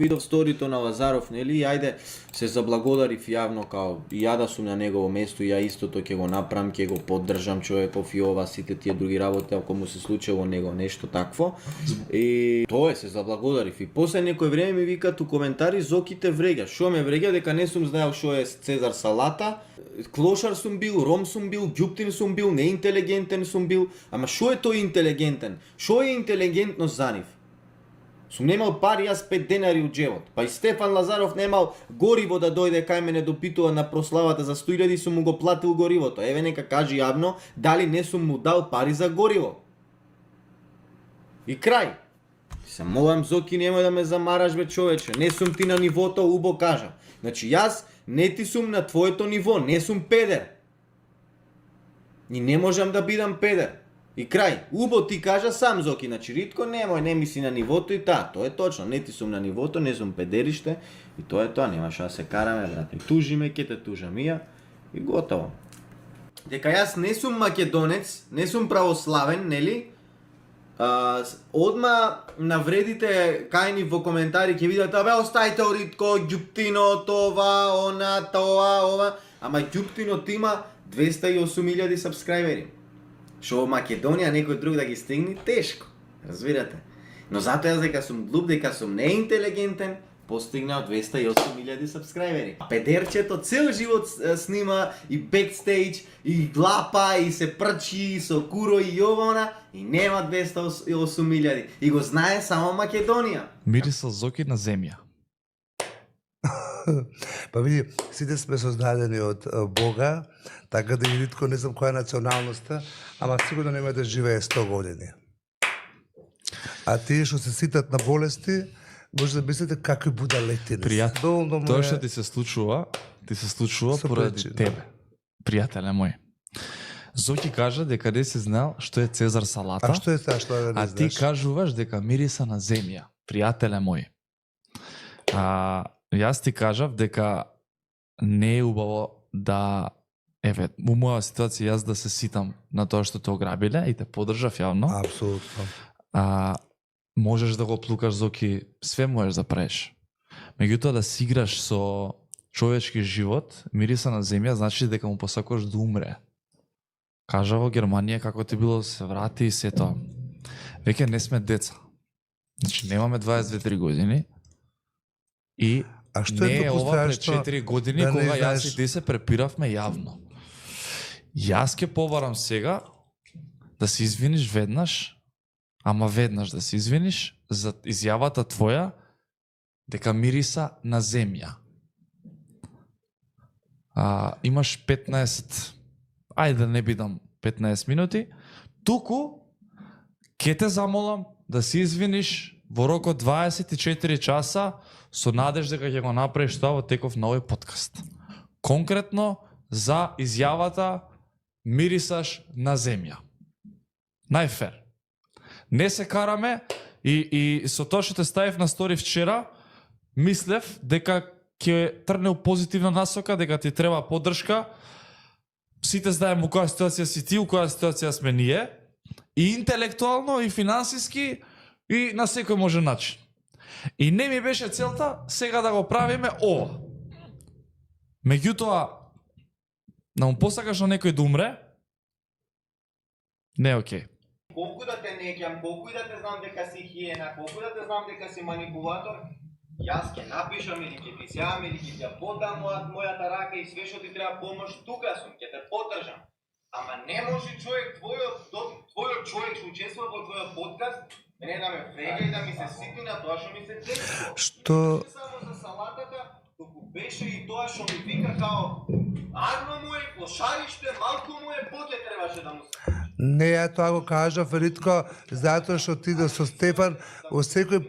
видов сторито на Лазаров, нели, и ајде се заблагодарив јавно као и ја да сум на негово место, ја истото ќе го направам, ќе го поддржам човеков и ова сите тие други работи ако му се случило него нешто такво. И тоа се заблагодарив. И после некој време ми викаат у коментари Зоките вреѓа. Шо ме вреѓа? Дека не сум знаел шо е Цезар Салата. Клошар сум бил, ром сум бил, ѓуптин сум бил, неинтелигентен сум бил. Ама шо е тој интелигентен? Шо е интелигентно за нив? Сум немал пари, јас 5 денари од джебот. Па и Стефан Лазаров немал гориво да дојде кај мене допитува на прославата за 100.000, сум му го платил горивото. Еве нека кажи јавно дали не сум му дал пари за гориво. И крај. Се молам Зоки, немој да ме замараш бе човече. Не сум ти на нивото, убо кажа. Значи јас не ти сум на твоето ниво, не сум педер. И не можам да бидам педер. И крај, убо ти кажа сам Зоки, значи Ритко немој, не мисли на нивото и тоа е точно, не ти сум на нивото, не сум педериште и тоа е тоа, немаш да се караме, брате. Тужи ме, ке те тужам и ја и готово. Дека јас не сум македонец, не сум православен, нели? Одма навредите кај ни во коментари ќе видат, абе остајте Ритко, ѓуптино, това, она, тоа, ова, ама ѓуптинот има 208.000 сабскрајбери. Шо Македонија некој друг да ги стигне, тешко, разбирате. Но затоа јас дека сум глуп, дека сум неинтелигентен, постигнал 208.000 сабскрајбери. Педерчето цел живот снима и бекстејдж, и глапа, и се прчи, со куро и јована, и нема 208.000. И го знае само Македонија. Мириса Зоки на земја. Па види, сите сме создадени од Бога, така да и Ритко не знам која е националноста, ама сигурно нема да живее 100 години. А тие што се ситат на болести, може да мислите какви будалетини. Пријател, тоа што ти се случува поради тебе. Пријателе мој. Зоки кажа дека не си знал што е Цезар Салата. А што е тоа што не знаеш? А ти кажуваш дека мириса на земја. Пријателе мој. Јас ти кажав дека не е убаво да, еве, у моја ситуација јас да се ситам на тоа што те ограбиле и те поддржав јавно. Апсолутно. Можеш да го плукаш, Зоки, све можеш да правиш. Меѓутоа да си играш со човечки живот, мириса на земја, значи дека му посакуваш да умре. Кажа во Германија како ти било да се врати и се тоа. Веќе не сме деца. Значи немаме 22-3 години. И не е ова пред 4 години да кога јас и ти се препиравме јавно. Јас ке побарам сега да се извиниш веднаш, ама веднаш да се извиниш за изјавата твоја дека мириса на земја. Имаш 15, ајде да не бидам 15 минути, туку ке те замолам да се извиниш во рок од 24 часа со надеж дека ќе го направиш тоа во теков на овој подкаст. Конкретно за изјавата мирисаш на земја. Најфер. Не се караме и со тоа што те ставив на стори вчера, мислев дека ќе трне у позитивна насока, дека ти треба поддршка. Сите знаеме у која ситуација си ти, у која ситуација сме ние, и интелектуално, и финансиски, и на секој може начин. И не ми беше целта сега да го правиме ова. Меѓутоа, да му посакаш на некој да умре, не е окей. Колку да те неќам, колку и да те знам дека си хиена, колку да те знам дека си манипулатор, јас ќе напишам или ќе ти сјавам или ќе ти подам мојата рака и све што ти треба помош, тука сум, ќе те поддржам. Ама не може човек, твојот човек што учествува во твојот подкаст, не да ме врега и да ми се сити на тоа што ми се деси. Што? Само за салатата, току беше и тоа што ми вика као арно му е, клошариште, малку му е, поќе требаше да му се. Не, ја тоа го кажав, Ритко, затоа што ти да со Стефан, во секој